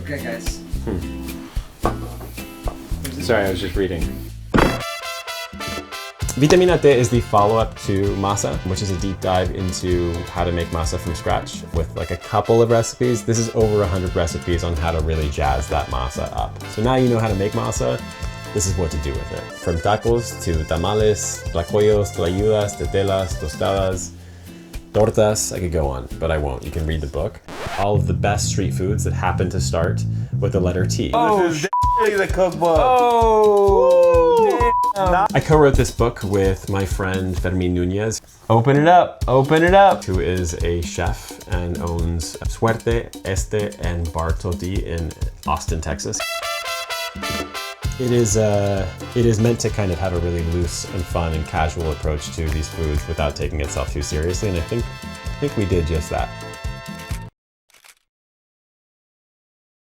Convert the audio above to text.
Okay, guys. Sorry, I was just reading. Vitamina T is the follow-up to MASA, which is a deep dive into how to make masa from scratch with like a couple of recipes. This is over 100 recipes on how to really jazz that masa up. So now you know how to make masa, this is what to do with it. From tacos to tamales, tlacoyos, tlayudas, tetelas, tostadas, tortas, I could go on, but I won't. You can read the book. All of the best street foods that happen to start with the letter T. Oh, the cookbook. Oh, damn. I co-wrote this book with my friend Fermín Núñez. Open it up, open it up. Who is a chef and owns Suerte, Este, and Bar Tortilla in Austin, Texas. It is meant to kind of have a really loose and fun and casual approach to these foods without taking itself too seriously, and I think we did just that.